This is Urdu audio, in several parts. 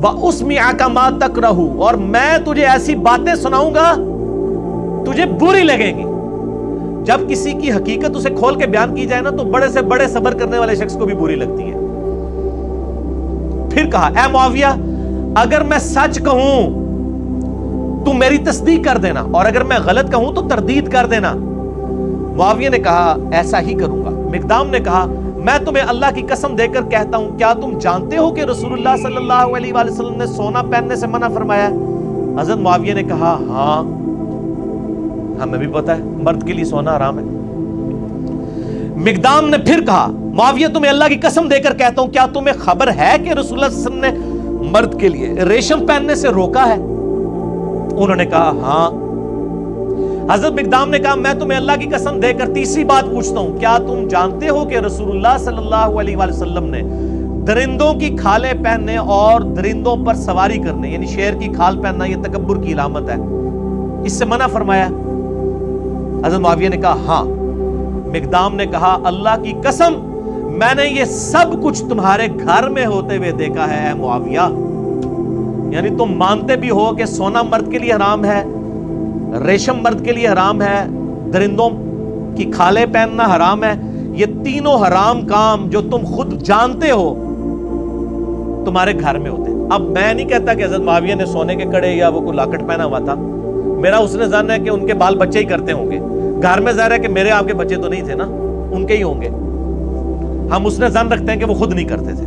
وَأُسْمِعَكَ مَا تَكْرَهُ، اور میں تجھے ایسی باتیں سناؤں گا تجھے بری لگے گی۔ جب کسی کی حقیقت اسے کھول کے بیان کی جائے نا تو بڑے سے بڑے صبر کرنے والے شخص کو بھی بری لگتی ہے۔ پھر کہا اے معاویہ اگر میں سچ کہوں تو میری تصدیق کر دینا، اور اگر میں غلط کہوں تو تردید کر دینا۔ معاویہ نے کہا ایسا ہی کروں گا۔ مقدام نے کہا میں تمہیں اللہ کی قسم دے کر کہتا ہوں، کیا تم جانتے ہو کہ رسول اللہ صلی اللہ علیہ وآلہ وسلم نے سونا پہننے سے منع فرمایا ہے؟ حضرت معاویہ نے کہا ہاں ہمیں بھی پتا ہے مرد کے لیے سونا حرام ہے۔ مقدام نے پھر کہا معاویہ تمہیں اللہ کی قسم دے کر کہتا ہوں، کیا تمہیں خبر ہے کہ رسول اللہ صلی اللہ علیہ وسلم نے مرد کے لیے ریشم پہننے سے روکا ہے؟ انہوں نے کہا ہاں۔ حضرت مقدام نے کہا میں تمہیں اللہ کی قسم دے کر تیسری بات پوچھتا ہوں، کیا تم جانتے ہو کہ رسول اللہ صلی اللہ علیہ وآلہ وسلم نے درندوں کی کھالیں پہننے اور درندوں پر سواری کرنے، یعنی شیر کی کھال پہننا یہ تکبر کی علامت ہے، اس سے منع فرمایا؟ حضرت معاویہ نے کہا ہاں۔ مقدام نے کہا اللہ کی قسم میں نے یہ سب کچھ تمہارے گھر میں ہوتے ہوئے دیکھا ہے اے معاویہ، یعنی تم مانتے بھی ہو کہ سونا مرد کے لیے حرام ہے، ریشم مرد کے لیے حرام ہے، درندوں کی کھالیں پہننا حرام ہے، یہ تینوں حرام کام جو تم خود جانتے ہو تمہارے گھر میں ہوتے ہیں۔ اب میں نہیں کہتا کہ حضرت معاویہ نے سونے کے کڑے یا وہ کوئی لاکٹ پہنا ہوا تھا، میرا اس نے ظن ہے کہ ان کے بال بچے ہی کرتے ہوں گے، گھر میں ظاہر ہے کہ میرے آپ کے بچے تو نہیں تھے نا، ان کے ہی ہوں گے، ہم اس نے ظن رکھتے ہیں کہ وہ خود نہیں کرتے تھے۔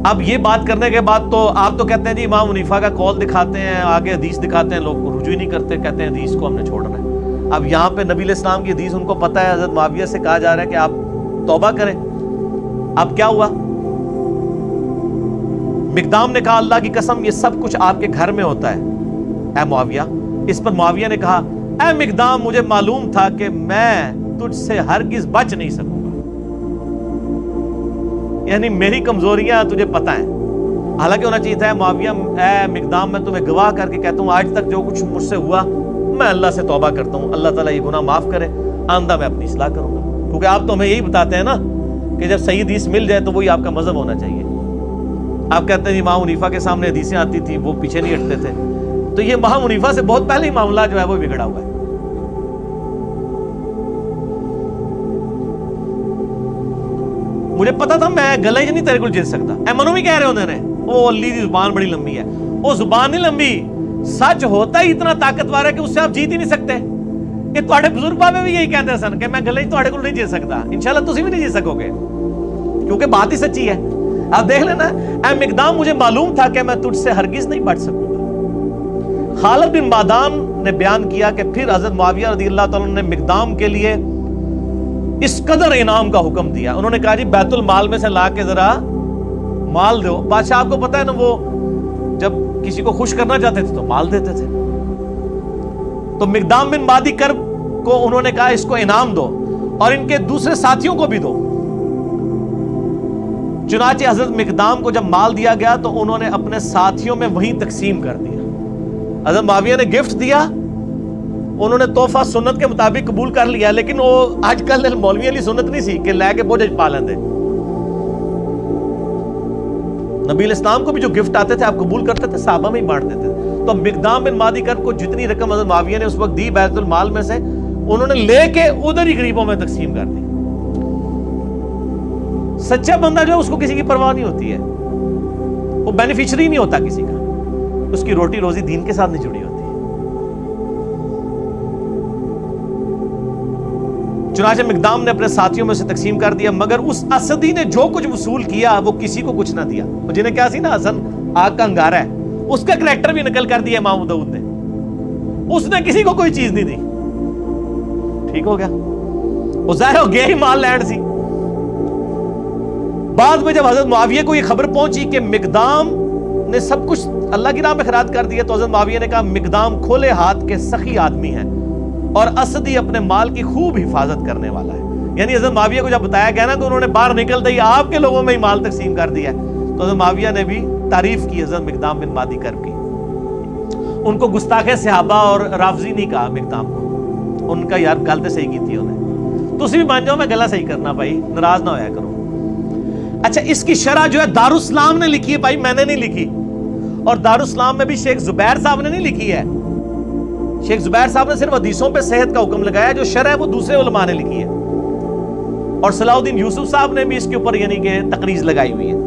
اب یہ بات کرنے کے بعد تو آپ تو کہتے ہیں جی امام حنیفہ کا قول دکھاتے ہیں، آگے حدیث دکھاتے ہیں، لوگ رجوع ہی نہیں کرتے، کہتے ہیں حدیث کو ہم نے چھوڑنا ہے۔ اب یہاں پہ نبی علیہ السلام کی حدیث ان کو پتہ ہے، حضرت معاویہ سے کہا جا رہا ہے کہ آپ توبہ کریں۔ اب کیا ہوا؟ مقدام نے کہا اللہ کی قسم یہ سب کچھ آپ کے گھر میں ہوتا ہے اے معاویہ۔ اس پر معاویہ نے کہا اے مقدام مجھے معلوم تھا کہ میں تجھ سے ہرگز بچ نہیں سکوں گا، یعنی میری کمزوریاں تجھے پتہ ہیں۔ حالانکہ ہونا چاہیے تھا اے معاویہ اے مقدام میں تمہیں گواہ کر کے کہتا ہوں آج تک جو کچھ مجھ سے ہوا میں اللہ سے توبہ کرتا ہوں، اللہ تعالیٰ یہ گناہ معاف کرے، آئندہ میں اپنی اصلاح کروں گا۔ کیونکہ آپ تو ہمیں یہی بتاتے ہیں نا کہ جب صحیح حدیث مل جائے تو وہی آپ کا مذہب ہونا چاہیے۔ آپ کہتے ہیں جی امام حنیفہ کے سامنے حدیثیں آتی تھی وہ پیچھے نہیں ہٹتے تھے، تو یہ امام حنیفہ سے بہت پہلے ہی معاملہ جو ہے وہ بگڑا ہوا ہے۔ مجھے پتا تھا میں گلے نہیں تیرے کو جیت سکتا، اے منو بھی کہہ رہے ہوندے نے او علی دی زبان بڑی لمبی ہے، وہ زبان نہیں لمبی، سچ ہوتا ہی اتنا طاقتور ہے کہ اس سے آپ جیت ہی نہیں سکتے۔ یہ تواڈے بزرگ بابے بھی یہی کہتے سن کہ میں گلے تواڈے کو نہیں جیت سکتا، انشاءاللہ تسی بھی نہیں جیت سکو گے کیونکہ بات ہی سچی ہے۔ آپ دیکھ لینا اے مقدام مجھے معلوم تھا کہ میں تجھ سے ہرگز نہیں بچ سکوں گا۔ خالد بن معدان نے بیان کیا کہ پھر حضرت معاویہ رضی اللہ تعالیٰ عنہ نے مقدام کے لیے اس قدر انعام کا حکم دیا، انہوں نے کہا جی بیت المال میں سے لا کے ذرا مال دو۔ بادشاہ آپ کو پتا ہے نا وہ جب کسی کو خوش کرنا چاہتے تھے تو مال دیتے تھے، تو مقدام بن مادی کرب کو انہوں نے کہا اس کو انعام دو اور ان کے دوسرے ساتھیوں کو بھی دو۔ چنانچہ حضرت مقدام کو جب مال دیا گیا تو انہوں نے اپنے ساتھیوں میں وہیں تقسیم کر دیا۔ حضرت معاویہ نے گفٹ دیا، انہوں نے تحفہ سنت کے مطابق قبول کر لیا، لیکن وہ آج کل مولوی علی سنت نہیں سی کہ لے کے بوجھ پا لیندے۔ نبی علیہ السلام کو بھی جو گفٹ آتے تھے آپ قبول کرتے تھے، صحابہ میں ہی بانٹ دیتے تھے۔ تو مقدام بن مادی کرب کو جتنی رقم حضرت معاویہ نے اس وقت دی بیت المال میں سے، انہوں نے لے کے ادھر ہی غریبوں میں تقسیم کر دی۔ سچا بندہ جو ہے اس کو کسی کی پرواہ نہیں ہوتی ہے، وہ بینیفیشری نہیں ہوتا کسی کا، اس کی روٹی روزی دین کے ساتھ نہیں جڑی ہوتی۔ چنانچہ مقدام نے اپنے ساتھیوں میں سے تقسیم کر دیا، مگر اس اسدی نے جو کچھ وصول کیا وہ کسی کو کچھ نہ دیا۔ جنہیں کیا سی نا حسن آگ کا انگارہ ہے، اس کا کریکٹر بھی نقل کر دیا امام داؤد نے، اس نے کسی کو کوئی چیز نہیں دی۔ ٹھیک ہو گیا، وہ ظاہر ہو گیا ہی مال لینڈ سی۔ بعد میں جب حضرت معاویہ کو یہ خبر پہنچی کہ مقدام نے سب کچھ اللہ کی راہ میں خیرات کر دیا، تو حضرت معاویہ نے کہا مقدام کھلے ہاتھ کے سخی آدمی ہیں اور اسدی اپنے مال کی خوب حفاظت کرنے والا ہے۔ یعنی حضرت معاویہ کو جب بتایا گیا نا کہ انہوں نے باہر نکلتے ہی آپ کے لوگوں میں ہی مال تقسیم کر دیا، تو حضرت معاویہ نے بھی تعریف کی حضرت مقدام بن مادی کرب کی۔ ان کو گستاخ صحابہ اور رافضی نہیں کہا مقدام کو، ان کا یار گل تو صحیح کی تھی انہیں۔ تسی بھی مان جاؤ میں گلا صحیح کرنا بھائی، ناراض نہ ہویا کرو۔ اچھا اس کی شرح جو ہے دارالاسلام نے لکھی ہے بھائی، میں نے نہیں لکھی، اور دارالاسلام میں بھی شیخ زبیر صاحب نے نہیں لکھی ہے. شیخ زبیر صاحب نے صرف حدیثوں پہ صحت کا حکم لگایا، جو شرح ہے وہ دوسرے علماء نے لکھی ہے، اور صلاح الدین یوسف صاحب نے بھی اس کے اوپر یعنی کہ تقریض لگائی ہوئی ہے.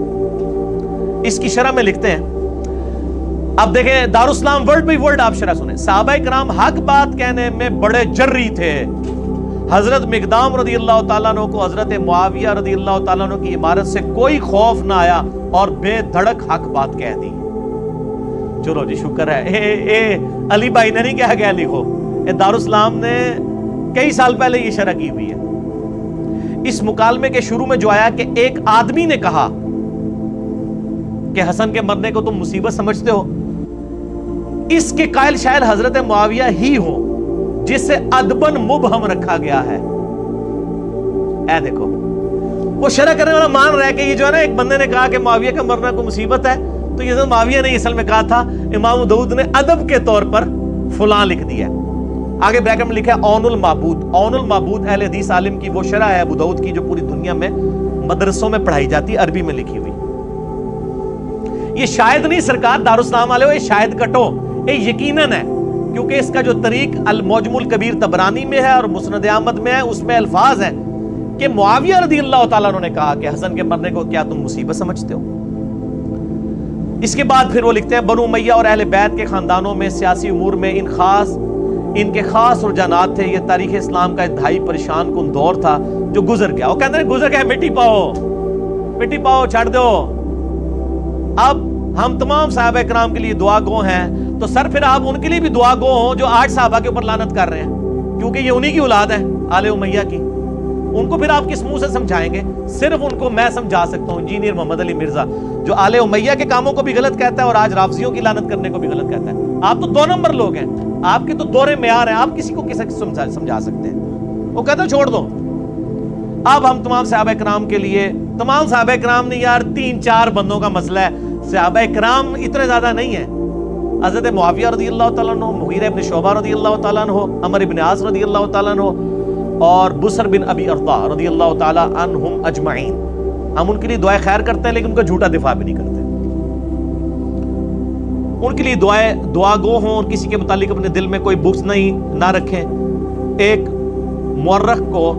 اس کی شرح میں لکھتے ہیں، اب دیکھیں دارالاسلام ورڈ بائی ورڈ آپ شرح سنیں. صحابہ کرام حق بات کہنے میں بڑے جرری تھے. حضرت مقدام رضی اللہ تعالیٰ عنہ کو حضرت معاویہ رضی اللہ تعالیٰ عنہ کی عمارت سے کوئی خوف نہ آیا اور بے دھڑک حق بات کہہ دی. چلو جی شکر ہے، اے علی بھائی نے نہیں کہا گیا لکھو، دارالاسلام نے کئی سال پہلے یہ شرح کی ہوئی ہے. اس مکالمے کے شروع میں جو آیا کہ ایک آدمی نے کہا کہ حسن کے مرنے کو تم مصیبت سمجھتے ہو، اس کے قائل شاید حضرت معاویہ ہی ہو جسے ادبن مبہم رکھا گیا ہے. اے دیکھو وہ شرح کرنے والا مان رہا ہے کہ یہ جو ہے نا ایک بندے نے کہا کہ معاویہ کا مرنا کو مصیبت ہے، تو یہ معاویہ نے اصل میں کہا تھا، امام داؤد نے ادب کے طور پر فلاں لکھ دیا. آگے بریکٹ میں لکھا ہے اون المعبود. اون المعبود اہل حدیث عالم کی وہ شرح ہے ابو داؤد کی جو پوری دنیا میں مدرسوں میں پڑھائی جاتی، عربی میں لکھی ہوئی. یہ شاید نہیں سرکار دارالاسلام والے ہو، یہ شاید کٹو، یہ یقیناً ہے، کیونکہ اس کا جو طریق المعجم الکبیر طبرانی میں ہے اور مسند احمد میں ہے، اس میں الفاظ ہیں کہ معاویہ رضی اللہ تعالیٰ عنہ نے کہا کہ حسن کے مرنے کو کیا تم مصیبت سمجھتے ہو. اس کے بعد پھر وہ لکھتے ہیں بنو امیہ اور اہل بیت کے خاندانوں میں سیاسی امور میں ان کے خاص رجحانات تھے. یہ تاریخ اسلام کا انتہائی پریشان کن دور تھا جو گزر گیا. وہ کہتے ہیں گزر گیا، مٹی پاؤ چھڑ دو. اب ہم تمام صحابہ کرام کے لیے دعا گو ہیں، تو سر پھر آپ ان کے لیے بھی دعا گو ہوں جو آج صحابہ کے اوپر لعنت کر رہے ہیں، کیونکہ یہ انہی کی اولاد ہے آل امیہ کی. ان کو پھر آپ کس منہ سے سمجھائیں گے؟ صرف ان کو میں سمجھا سکتا ہوں، انجینئر محمد علی مرزا جو آل امیہ کے کاموں کو بھی غلط کہتا ہے اور آج رافضیوں کی لعنت کرنے کو بھی غلط کہتا ہے. آپ تو 2 نمبر لوگ ہیں، آپ کے تو دورے معیار ہیں، آپ کسی کو کیسے سمجھا سکتے ہیں؟ وہ کہتا ہے چھوڑ دو. اب ہم تمام صحابہ کرام کے لیے، تمام صحابہ کرام نہیں یار، 3-4 بندوں کا مسئلہ ہے. صحابہ کرام اتنے زیادہ نہیں ہیں. حضرت معاویہ رضی اللہ تعالیٰ عنہ، مغیرہ ابن شعبہ رضی اللہ تعالیٰ عنہ، عمر ابن عاص رضی اللہ تعالیٰ عنہ، اور بسر بن ابی ارطا رضی اللہ تعالیٰ عنہم اجمعین. ہم ان کے لیے دعائیں خیر کرتے ہیں لیکن ان کا جھوٹا دفاع بھی نہیں کرتے. ان کے لیے دعا گو ہوں اور کسی کے متعلق اپنے دل میں کوئی بغض نہ رکھیں. ایک مورخ کو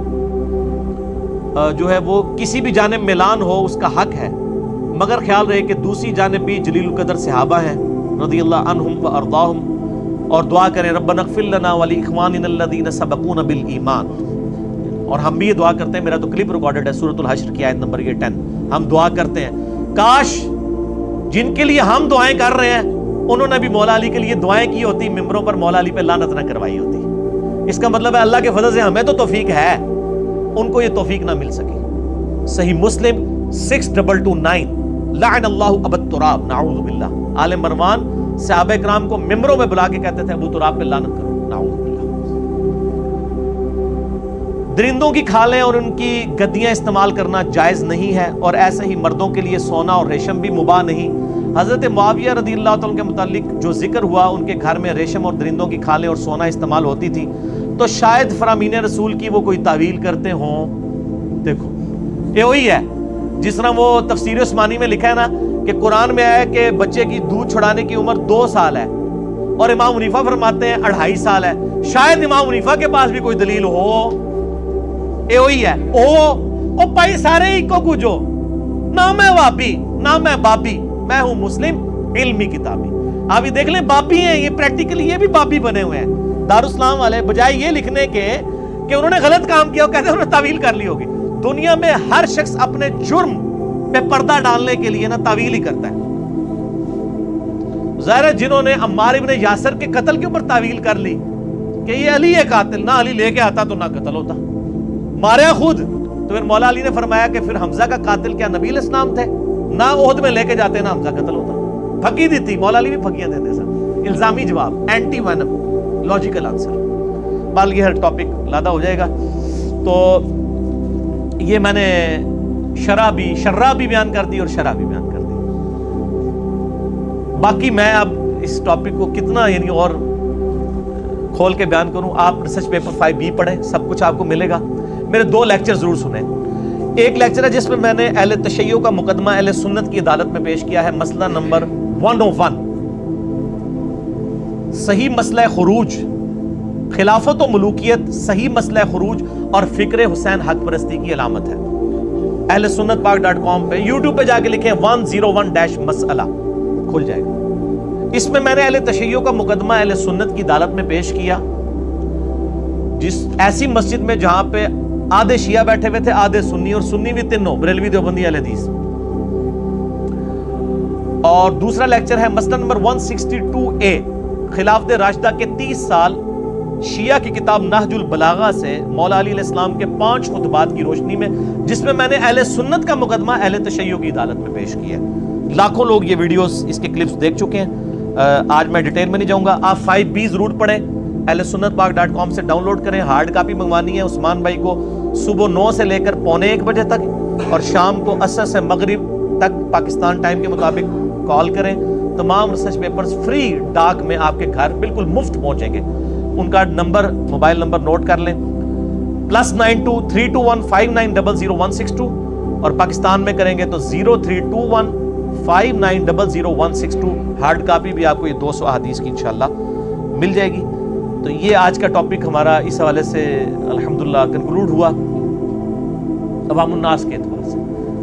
جو ہے وہ کسی بھی جانب میلان ہو اس کا حق ہے، مگر خیال رہے کہ دوسری جانب بھی جلیل القدر صحابہ ہیں رضی اللہ عنہم و ارضاہم، اور دعا کریں ربنا اغفر لنا ولاخواننا الذین سبقونا بالایمان. اور ہم بھی یہ دعا کرتے ہیں، میرا تو کلپ ریکارڈڈ ہے سورۃ الحشر کی آیت نمبر 10. ہم دعا کرتے ہیں کاش جن کے لیے ہم دعائیں کر رہے ہیں انہوں نے بھی مولا علی کے لیے دعائیں کی ہوتی، ممبروں پر مولا علی پہ لعنت نہ کروائی ہوتی. اس کا مطلب ہے اللہ کے فضل سے ہمیں تو توفیق ہے، ان کو یہ توفیق نہ مل سکی. صحیح مسلم 6229 لعن اللہ ابا التراب نعوذ باللہ. آل مروان صحابہ کرام کو ممبروں میں بلا کے کہتے تھے ابو تراب پہ لعنت کرو، نعوذ باللہ. درندوں کی کھالیں اور ان کی گدیاں استعمال کرنا جائز نہیں ہے، اور ایسے ہی مردوں کے لیے سونا اور ریشم بھی مباح نہیں. حضرت معاویہ رضی اللہ تعالیٰ کے متعلق جو ذکر ہوا، ان کے گھر میں ریشم اور درندوں کی کھالیں اور سونا استعمال ہوتی تھی، تو شاید فرامین رسول کی وہ کوئی تعویل کرتے ہوں. دیکھو یہ وہی ہے جس طرح وہ تفسیر عثمانی میں لکھا ہے نا کہ قرآن میں آیا کہ بچے کی دودھ چھڑانے کی عمر 2 سال ہے، اور امام حنیفہ فرماتے ہیں 2.5 سال ہے. شاید امام حنیفہ کے پاس بھی کوئی دلیل ہو. یہ وہی ہے او پائی سارے ہی کو گجو، نہ میں وابی نہ میں بابی، میں ہوں مسلم علمی کتابی. آپ یہ دیکھ لیں بابی ہیں، یہ پریکٹیکلی یہ بھی بابی بنے ہوئے ہیں. دارالاسلام والے بجائے یہ لکھنے کے کہ انہوں نے غلط کام کیا، وہ کہتے ہیں انہوں نے تعویل کر لی ہوگی. دنیا میں ہر شخص اپنے جرم پہ پردہ ڈالنے کے لیے نا تعویل ہی کرتا ہے. ظاہر ہے جنہوں نے عمار ابن یاسر کے قتل کے اوپر تعویل کر لی کہ یہ علی ہے قاتل، نہ علی لے کے آتا تو نہ قتل ہوتا، ماریا خود. تو پھر مولا علی نے فرمایا کہ پھر حمزہ کا قاتل کیا نبی علیہ السلام تھے؟ نہ عہد میں لے کے جاتے نہ حمزہ قتل ہوتا. پھکی دی تھی، مولا علی بھی پھکیاں دیتے سر. الزامی جواب، اینٹی وینم، لاجیکل آنسر. بال یہ ہر ٹاپک لادہ ہو جائے گا. تو یہ میں نے شرح بھی بیان کر دی اور شرح بھی بیان کر دی. باقی میں اب اس ٹاپک کو کتنا یعنی اور کھول کے بیان کروں. آپ ریسرچ پیپر 5B پڑھیں، سب کچھ آپ کو ملے گا. میرے 2 لیکچر ضرور سنیں. ایک لیکچر ہے جس میں میں نے اہل تشیع کا مقدمہ اہل سنت کی عدالت میں پیش کیا ہے، مسئلہ نمبر 101، صحیح مسئلہ خروج، خلافت و ملوکیت، صحیح مسئلہ خروج اور فکر حسین حق پرستی کی علامت ہے۔ اہل سنت پاک.com پہ یوٹیوب پہ جا کے لکھیں 101 مسئلہ، کھل جائے گا۔ اس میں میں نے اہل تشیع کا مقدمہ اہل سنت کی عدالت میں پیش کیا، جس ایسی مسجد میں جہاں پہ آدھے شیعہ بیٹھے ہوئے تھے، آدھے سنی، اور سنی بھی تینوں بریلوی دیوبندی اہل حدیث۔ اور دوسرا لیکچر ہے مسئلہ نمبر 162A، خلافت راشدہ کے 30 سال، شیعہ کی کتاب نہج البلاغہ سے مولا علی علیہ السلام کے 5 خطبات کی روشنی میں، جس میں میں نے اہل سنت کا مقدمہ اہل تشیع کی عدالت میں پیش کیا ہے۔ لاکھوں لوگ یہ ویڈیوز، اس کے کلپس دیکھ چکے ہیں، آج میں ڈیٹیل میں نہیں جاؤں گا۔ آپ 5B ضرور پڑھیں، اہل سنت پاک.com سے ڈاؤن لوڈ کریں۔ ہارڈ کاپی منگوانی ہے عثمان بھائی کو صبح 9 سے لے کر 12:45 بجے تک، اور شام کو عصر سے مغرب تک پاکستان ٹائم کے مطابق کال کریں۔ تمام ریسرچ پیپرز فری ڈاک میں آپ کے گھر بالکل مفت پہنچیں گے۔ ان کا نمبر، موبائل نمبر نوٹ کر لیں، +92 321 5900 اور پاکستان میں کریں گے تو 0321 5900 ہارڈ کاپی بھی آپ کو یہ 200 احادیث کی انشاءاللہ مل جائے گی۔ تو یہ آج کا ٹاپک ہمارا اس حوالے سے الحمدللہ کنکلوڈ ہوا عوام الناس کے اعتبار سے۔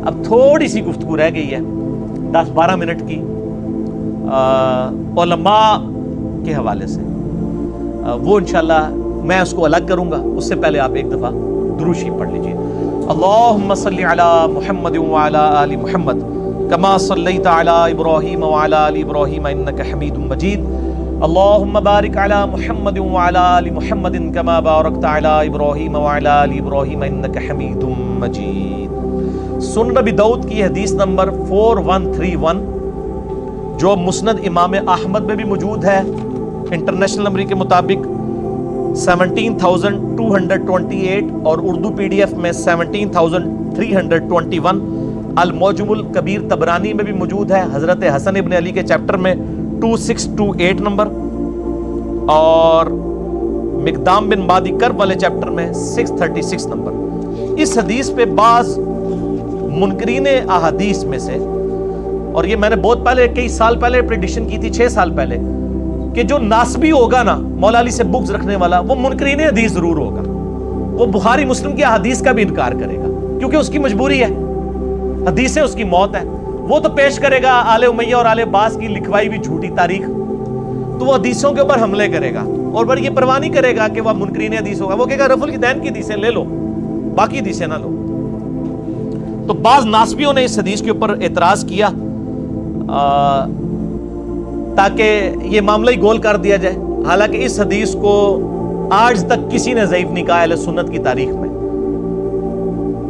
اب تھوڑی سی گفتگو رہ گئی ہے 10-12 منٹ کی علماء کے حوالے سے، وہ انشاءاللہ میں اس کو الگ کروں گا۔ اس سے پہلے آپ ایک دفعہ درود شریف پڑھ لیجئے۔ اللہم صلی علی محمد وعلی آل محمد کما صلیت علی ابراہیم وعلی آل ابراہیم انک حمید مجید۔ اللہم بارک علی محمد وعلی آل محمد کما بارکت علی ابراہیم وعلی آل ابراہیم انک حمید مجید۔ سنن ابی داؤد کی حدیث نمبر 4131، جو مسند امام احمد میں بھی موجود ہے، انٹرنیشنل نمبر کے مطابق 17,228 اور اردو PDF میں 17,321۔ المعجم الکبیر طبرانی میں بھی موجود ہے، حضرت حسن ابن علی کے چیپٹر میں 2628 نمبر، اور مقدام بن مادی کرب والے چیپٹر میں 636 نمبر۔ اس حدیث پہ بعض منکرین احادیث میں سے، اور یہ میں نے بہت پہلے، کئی سال پہلے پریڈکشن کی تھی، 6 سال پہلے، کہ جو ناسبی ہوگا نا، مولا علی سے بغض رکھنے والا، وہ منکرین حدیث ضرور ہوگا۔ وہ بخاری مسلم کی احادیث کا بھی انکار کرے گا، کیونکہ اس کی مجبوری ہے، حدیثیں اس کی موت ہے۔ وہ تو پیش کرے گا آل امیہ اور آل عباس کی لکھوائی بھی جھوٹی تاریخ، تو وہ حدیثوں کے اوپر حملے کرے گا، اور پر یہ پرواہ نہیں کرے گا کہ وہ منکرین حدیث ہوگا۔ وہ کہے گا رفع الدین کی حدیثیں لے لو، باقی حدیثیں نہ لو۔ تو بعض ناسبیوں نے اس حدیث کے اوپر اعتراض کیا تاکہ یہ معاملہ ہی گول کر دیا جائے، حالانکہ اس حدیث کو آج تک کسی نے ضعیف نہیں کہا اہل سنت کی تاریخ میں۔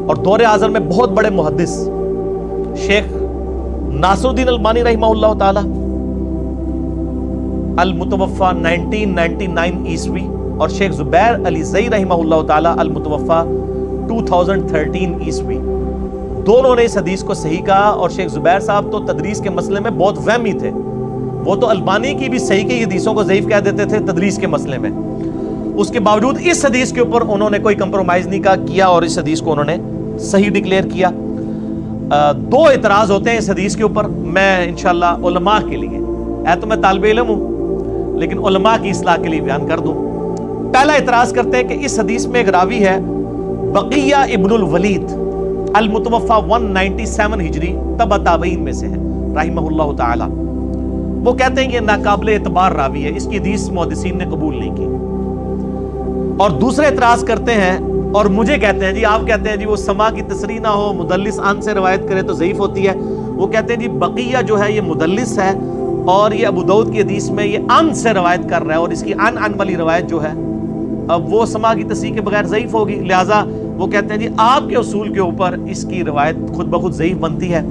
اور دور اعظم میں بہت بڑے محدث شیخ ناصر الدین البانی رحمہ اللہ تعالی، المتوفى 1999 عیسوی، اور شیخ زبیر علی زئی رحمہ اللہ تعالی، المتوفى 2013 عیسوی، دونوں نے اس حدیث کو صحیح کہا۔ اور شیخ زبیر صاحب تو تدریس کے مسئلے میں بہت وہمی تھے، وہ تو البانی کی بھی صحیح کی حدیثوں کو ضعیف کہہ دیتے تھے تدریس کے مسئلے میں۔ اس کے باوجود اس حدیث کے اوپر انہوں نے کوئی کمپرومائز نہیں کیا، اور اس حدیث کو انہوں نے صحیح ڈکلیئر کیا۔ 2 اعتراض ہوتے ہیں اس حدیث کے اوپر، میں انشاءاللہ علماء کے لیے، تو میں طالب علم ہوں لیکن علماء کی اصلاح کے لیے بیان کر دوں۔ پہلا اعتراض کرتے ہیں کہ اس حدیث میں ایک راوی ہے بقیہ ابن الولید، المتوفى 197 ہجری، تبع تابعین میں سے ہے رحمہ اللہ تعالی۔ وہ کہتے ہیں یہ ناقابل اعتبار راوی ہے، اس کی حدیث محدثین نے قبول نہیں کی۔ اور دوسرے اعتراض کرتے ہیں، اور مجھے کہتے ہیں جی، آپ کہتے ہیں جی وہ سما کی تصریح نہ ہو، مدلس ان سے روایت کرے تو ضعیف ہوتی ہے۔ وہ کہتے ہیں جی بقیہ جو ہے یہ مدلس ہے، اور یہ ابو داؤد کی حدیث میں یہ ان سے روایت کر رہا ہے، اور اس کی ان والی روایت جو ہے اب وہ سما کی تصریح کے بغیر ضعیف ہوگی، لہٰذا وہ کہتے ہیں جی آپ کے اصول کے اوپر اس کی روایت خود بخود ضعیف بنتی ہے۔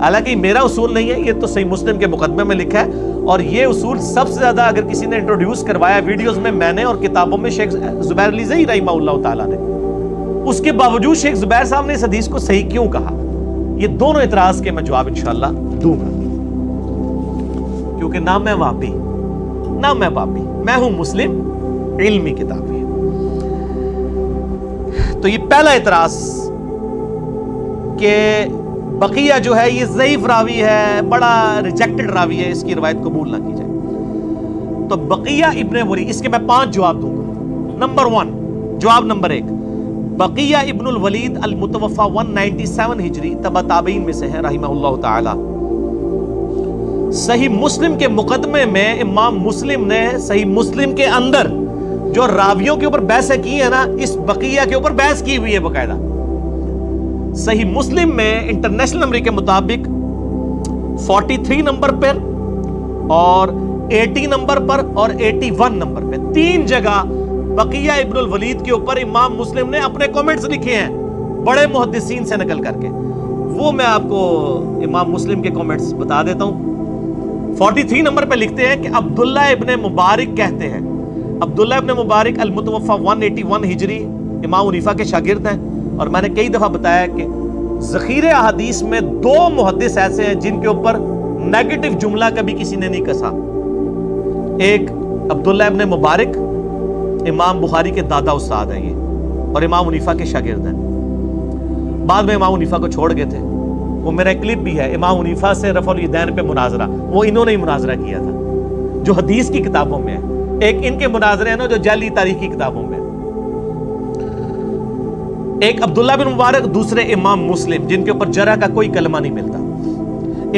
حالانکہ میرا اصول نہیں ہے، یہ تو صحیح مسلم کے مقدمے میں لکھا ہے، اور یہ اصول سب سے زیادہ اگر کسی نے انٹروڈیوس کروایا ویڈیوز میں نے، اور کتابوں میں شیخ زبیر علی زئی رحمہ اللہ تعالیٰ نے۔ اس کے باوجود شیخ زبیر صاحب نے اس حدیث کو صحیح کیوں کہا؟ یہ دونوں اعتراض کے میں جواب انشاءاللہ دوں گا، کیونکہ نہ میں وہابی نہ میں بابی، میں ہوں مسلم علمی کتابیں۔ تو یہ پہلا اعتراض کہ بقیہ جو ہے یہ ضعیف راوی ہے، بڑا ریجیکٹڈ راوی ہے، اس کی روایت قبول نہ کی جائے. تو بقیہ ابن ولید، اس کے میں 5 جواب دوں گا. نمبر 1، جواب نمبر 1، بقیہ ابن الولید المتوفى 197 ہجری تبع تابعین میں سے ہیں رحمہ اللہ تعالی. صحیح مسلم کے مقدمے میں امام مسلم نے صحیح مسلم کے اندر جو راویوں کے اوپر بحث کی ہے نا، اس بقیہ کے اوپر بحث کی ہوئی ہے باقاعدہ. صحیح مسلم میں انٹرنیشنل نمبر کے مطابق 43 نمبر پر اور 80 نمبر پر اور 81 نمبر پہ 3 جگہ بقیہ ابن الولید کے اوپر امام مسلم نے اپنے کومنٹس لکھے ہیں بڑے محدثین سے نقل کر کے. وہ میں آپ کو امام مسلم کے کومنٹس بتا دیتا ہوں. 43 نمبر پہ لکھتے ہیں کہ عبداللہ ابن مبارک کہتے ہیں، عبداللہ ابن مبارک المتوفى 181 ہجری امام حنیفہ کے شاگرد ہیں. اور میں نے کئی دفعہ بتایا کہ ذخیرہ احادیث میں 2 محدث ایسے ہیں جن کے اوپر نیگیٹو جملہ کبھی کسی نے نہیں کسا. ایک عبداللہ ابن مبارک امام بخاری کے دادا استاد ہیں یہ، اور امام حنیفہ کے شاگرد ہیں. بعد میں امام حنیفہ کو چھوڑ گئے تھے. وہ میرا ایک کلپ بھی ہے امام حنیفہ سے رفع الیدین پہ مناظرہ، وہ انہوں نے ہی مناظرہ کیا تھا جو حدیث کی کتابوں میں ہے. ایک ان کے مناظرے ہیں نا جو جعلی تاریخی کتابوں میں ہے. ایک عبداللہ بن مبارک، دوسرے امام مسلم جن کے اوپر جرح کا کوئی کلمہ نہیں ملتا.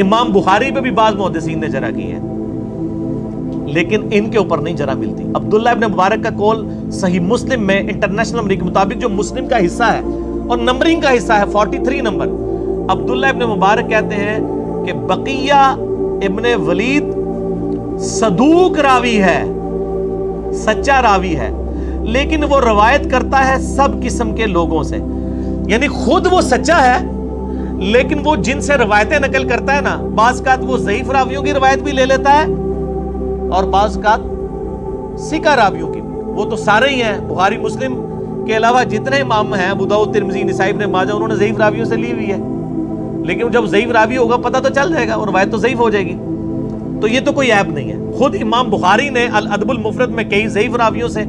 امام بخاری پہ بھی بعض محدثین نے جرح کی ہے لیکن ان کے اوپر نہیں جرح ملتی. عبداللہ ابن مبارک کا قول صحیح مسلم میں انٹرنیشنل نمبر کے مطابق جو مسلم کا حصہ ہے اور نمبرنگ کا حصہ ہے 43 نمبر، عبداللہ ابن مبارک کہتے ہیں کہ بقیہ ابن ولید صدوق راوی ہے، سچا راوی ہے، لیکن وہ روایت کرتا ہے سب قسم کے لوگوں سے. یعنی خود وہ سچا ہے لیکن وہ جن سے روایتیں نقل کرتا ہے نا، بعض اوقات وہ ضعیف راویوں کی روایت بھی لے لیتا ہے اور بعض اوقات ثقہ راویوں کی. وہ تو سارے ہی ہیں، بخاری مسلم کے علاوہ جتنے امام ہیں، ابو داؤد، ترمذی، نسائی، ابن ماجہ، انہوں نے ضعیف راویوں سے لی ہوئی ہے. لیکن جب ضعیف راوی ہوگا پتہ تو چل جائے گا اور روایت تو ضعیف ہو جائے گی. تو یہ تو کوئی عیب نہیں ہے. خود امام بخاری نے الادب المفرد میں کئی ضعیف راویوں سے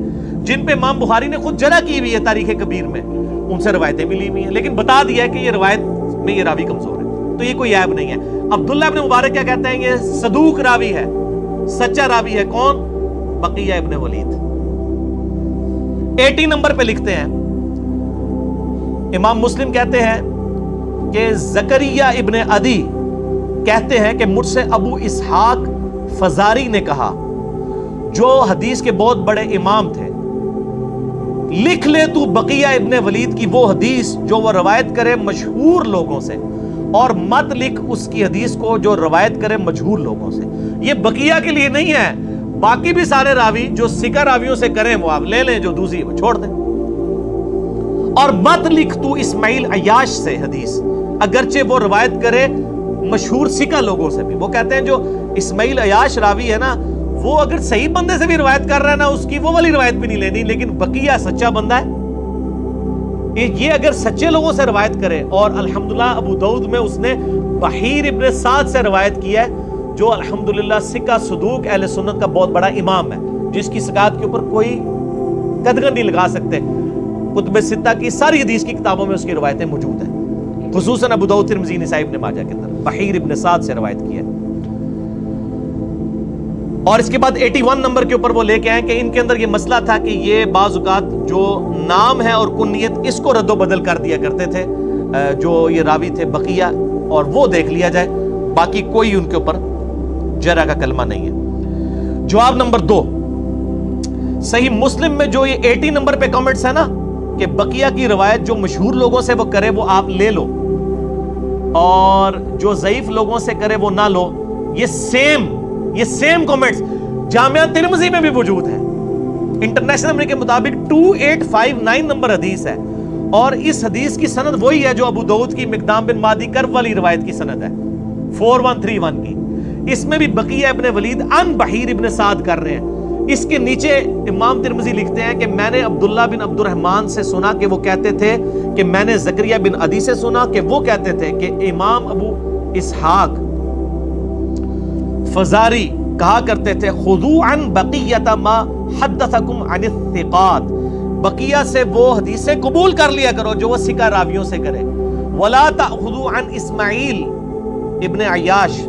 جن پہ امام بخاری نے خود جرح کی ہوئی ہے تاریخ کبیر میں، ان سے روایتیں بھی لی ہوئی ہیں، لیکن بتا دیا ہے کہ یہ روایت میں یہ راوی کمزور ہے. تو یہ کوئی عیب نہیں ہے. عبداللہ ابن مبارک کیا کہتے ہیں؟ یہ صدوق راوی ہے، سچا راوی ہے. کون؟ بقیہ ابن ولید. 80 نمبر پہ لکھتے ہیں امام مسلم کہتے ہیں کہ زکریہ ابن عدی کہتے ہیں کہ مجھ سے ابو اسحاق فزاری نے کہا، جو حدیث کے بہت بڑے امام تھے، لکھ لے تو بقیہ ابن ولید کی وہ حدیث جو وہ روایت کرے مشہور لوگوں سے، اور مت لکھ اس کی حدیث کو جو روایت کرے مجہول لوگوں سے. یہ بقیہ کے لیے نہیں ہے، باقی بھی سارے راوی جو ثقہ راویوں سے کریں وہ آپ لے لیں، جو دوسری وہ چھوڑ دیں. اور مت لکھ تو اسماعیل عیاش سے حدیث، اگرچہ وہ روایت کرے مشہور ثقہ لوگوں سے بھی. وہ کہتے ہیں جو اسماعیل عیاش راوی ہے نا، وہ اگر صحیح بندے سے بھی روایت کر رہا ہے نا، اس کی وہ والی روایت بھی نہیں لینی. لیکن بقیہ سچا بندہ ہے، یہ اگر سچے لوگوں سے روایت کرے. اور الحمدللہ ابو داؤد میں اس نے بحیر ابن سعد سے روایت کی ہے، جو الحمدللہ ثقہ صدوق اہل سنت کا بہت بڑا امام ہے، جس کی ثقات کے اوپر کوئی قدغن نہیں لگا سکتے. کتب ستہ کی ساری حدیث کی کتابوں میں اس کی روایتیں موجود ہیں، خصوصاً ابو داؤد، ترمذی، نسائی، ابن ماجہ کے اندر بحیر ابن سعد سے روایت کی ہے. اور اس کے بعد 81 نمبر کے اوپر وہ لے کے آئے کہ ان کے اندر یہ مسئلہ تھا کہ یہ بعض اوقات جو نام ہے اور کنیت اس کو رد و بدل کر دیا کرتے تھے جو یہ راوی تھے بقیہ، اور وہ دیکھ لیا جائے، باقی کوئی ان کے اوپر جرح کا کلمہ نہیں ہے. جواب نمبر 2، صحیح مسلم میں جو یہ 80 نمبر پہ کامنٹس ہے نا کہ بقیہ کی روایت جو مشہور لوگوں سے وہ کرے وہ آپ لے لو اور جو ضعیف لوگوں سے کرے وہ نہ لو، یہ سیم کامنٹس جامعہ ترمذی میں بھی موجود ہے. انٹرنیشنل نمبر کے مطابق 2859 نمبر حدیث ہے، اور اس حدیث کی سند وہی ہے جو ابو داؤد کی مقدام بن مادی کرب والی روایت کی سند ہے 4131 کی. اس میں بھی بقیہ ابن ولید ان بحیر ابن سعد کر رہے ہیں. اس کے نیچے امام ترمذی لکھتے ہیں کہ میں نے عبداللہ بن عبد الرحمن سے سنا کہ وہ کہتے تھے کہ میں نے زکریہ بن عدی سے سنا کہ وہ کہتے تھے کہ امام ابو اسحاق فزاری کہا کرتے تھے خذوا عن بقیۃ ما حدثکم عن الثقات، بقیہ سے وہ حدیثیں قبول کر لیا کرو جو وہ ثقہ راویوں سے کرے. ولا تأخذوا عن اسماعیل ابن عیاش،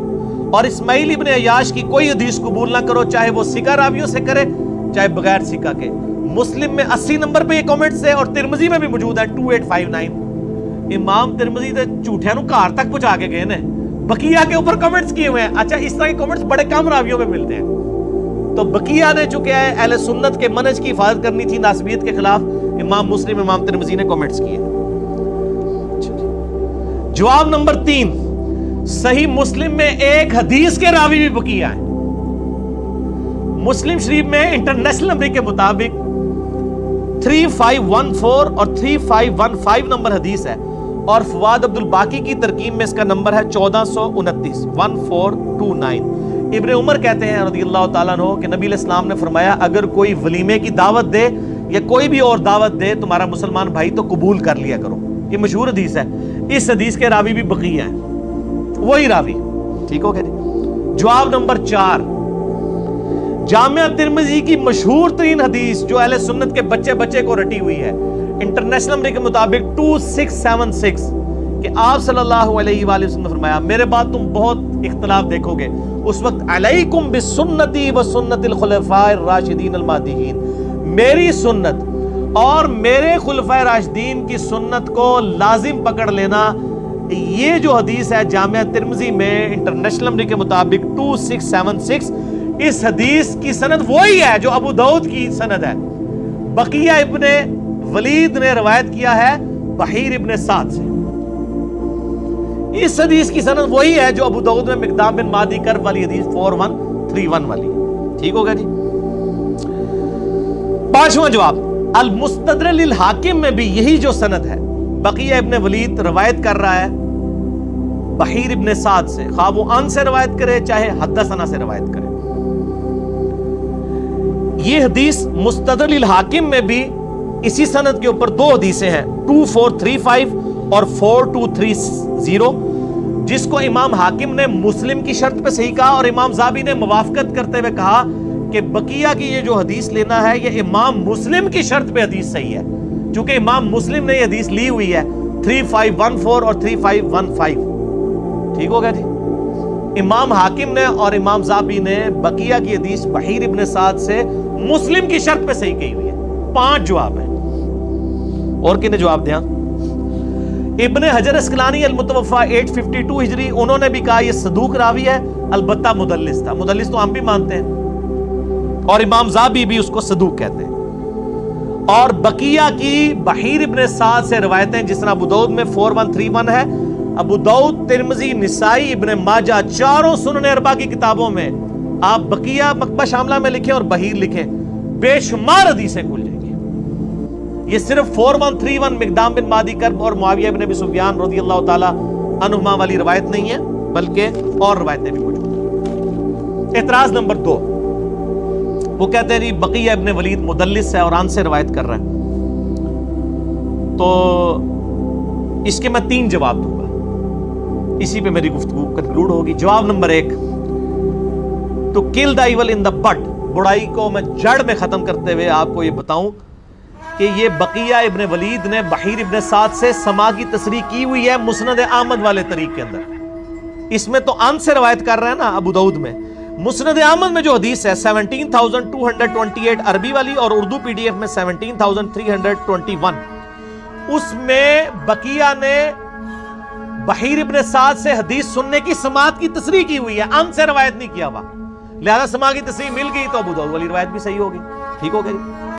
اور اسماعیل ابن عیاش کی کوئی حدیث قبول نہ کرو، چاہے وہ سکہ راویوں سے کرے چاہے بغیر سکہ کے۔ مسلم میں 80 نمبر پہ یہ کامنٹس ہے، اور ترمذی میں بھی موجود ہے 2859۔ امام ترمذی تے جھوٹیاں نو گھر تک پہنچا کے گئے نے، بقیہ کے اوپر کامنٹس کیے ہوئے ہیں۔ اچھا، اس طرح کے کامنٹس بڑے کم راویوں میں ملتے ہیں۔ تو بقیہ نے چونکہ اہل سنت کے منہج کی حفاظت کرنی تھی ناسبیت کے خلاف، امام مسلم امام ترمذی نے کامنٹس کیے۔ جواب نمبر 3، صحیح مسلم میں ایک حدیث کے راوی بھی بقیہ ہیں۔ مسلم شریف میں انٹرنیشنل نمبر کے مطابق 3514 اور 3515 نمبر حدیث ہے، اور فواد عبد الباقی کی ترکیب میں اس کا نمبر ہے 1429 1429۔ ابن عمر کہتے ہیں رضی اللہ تعالیٰ عنہ کہ نبی علیہ السلام نے فرمایا اگر کوئی ولیمے کی دعوت دے یا کوئی بھی اور دعوت دے تمہارا مسلمان بھائی تو قبول کر لیا کرو۔ یہ مشہور حدیث ہے، اس حدیث کے راوی بھی بقیہ ہیں، وہی راوی۔ ٹھیک ہو گیا جی۔ جواب نمبر 4، جامعہ ترمذی کی مشہور ترین حدیث جو اہل سنت کے بچے بچے کو رٹی ہوئی ہے، انٹرنیشنل نمبر کے مطابق 2676، کہ آپ صلی اللہ علیہ وآلہ وسلم نے فرمایا میرے بعد تم بہت اختلاف دیکھو گے، اس وقت علیکم بسنتی و سنت الخلفاء الراشدین المہدیین، میری سنت اور میرے خلفاء راشدین کی سنت کو لازم پکڑ لینا۔ یہ جو حدیث ہے جامعہ ترمذی میں انٹرنیشنل نمبر کے مطابق 2676، اس حدیث کی سند وہی ہے جو ابو داؤد کی سند ہے۔ بقیہ ابن ولید نے روایت کیا ہے بحیر ابن سعد سے۔ اس حدیث کی سند وہی ہے جو ابو داؤد میں مقدام بن مادی کرب والی حدیث 4131 والی۔ ٹھیک ہو گیا جی۔ 5واں جواب، المستدرک للحاکم میں بھی یہی جو سند ہے، بقیہ ابن ولید روایت کر رہا ہے بحیر ابن سعد سے، خواہ وہ ان سے روایت کرے چاہے حدثنا سے روایت کرے۔ یہ حدیث مستدرک للحاکم میں بھی اسی سند کے اوپر 2 حدیثیں ہیں، 2435 اور 4230، جس کو امام حاکم نے مسلم کی شرط پہ صحیح کہا، اور امام ذہبی نے موافقت کرتے ہوئے کہا کہ بقیہ کی یہ جو حدیث لینا ہے یہ امام مسلم کی شرط پہ حدیث صحیح ہے، چونکہ امام مسلم نے یہ حدیث لی ہوئی ہے 3514 اور 3515۔ ٹھیک ہو گیا جی۔ امام حاکم نے اور امام ذہبی نے بقیہ کی حدیث بحیر ابن سعد سے مسلم کی شرط پہ صحیح کہی ہوئی ہے۔ 5 جواب ہیں، اور کنے جواب دیا؟ ابن حجر اسقلانی المتوفا 852 ہجری، انہوں نے بھی کہا یہ صدوق راوی ہے، البتہ مدلس تھا۔ مدلس تو ہم بھی مانتے ہیں، اور امام ذہبی بھی اس کو صدوق کہتے ہیں۔ اور بقیہ کی بحیر ابن سعد سے روایتیں جس طرح ابو داؤد میں 4131 ہے، ابو داؤد، ترمذی، نسائی، ابن ماجہ، چاروں سنن اربعہ کی کتابوں میں آپ بقیہ مکتبہ شاملہ میں لکھیں اور بحیر لکھیں، بے شمار حدیثیں کھل جائیں گی۔ یہ صرف 4131 مقدام بن مادی کرب اور معاویہ بن ابی سفیان رضی اللہ تعالی عنہما والی روایت نہیں ہے، بلکہ اور روایتیں بھی موجود ہیں۔ اعتراض نمبر 2، وہ کہتے ہیں جی بقیہ ابن ولید مدلس ہے اور ان سے روایت کر رہا ہے، تو اس کے میں 3 جواب دوں گا، اسی پہ میری گفتگو کنکلوڈ ہوگی۔ جواب نمبر 1، تو کل دا ایول ان دا بڈ، برائی کو میں جڑ میں ختم کرتے ہوئے آپ کو یہ بتاؤں کہ یہ بقیہ ابن ولید نے بحیر ابن سعد سے سما کی تصریح کی ہوئی ہے مسند احمد والے طریق کے اندر۔ اس میں تو ان سے روایت کر رہا ہے نا ابو داؤد میں، مسند احمد میں جو حدیث ہے 17228 عربی والی اور اردو PDF میں 17321، اس میں بقیہ نے بحیر ابن سعد سے حدیث سننے کی سماعت کی تصریح کی ہوئی ہے، ان سے روایت نہیں کیا ہوا، لہذا سماع کی تصریح مل گئی تو ابو داؤد والی روایت بھی صحیح ہوگی۔ ٹھیک ہو گئی۔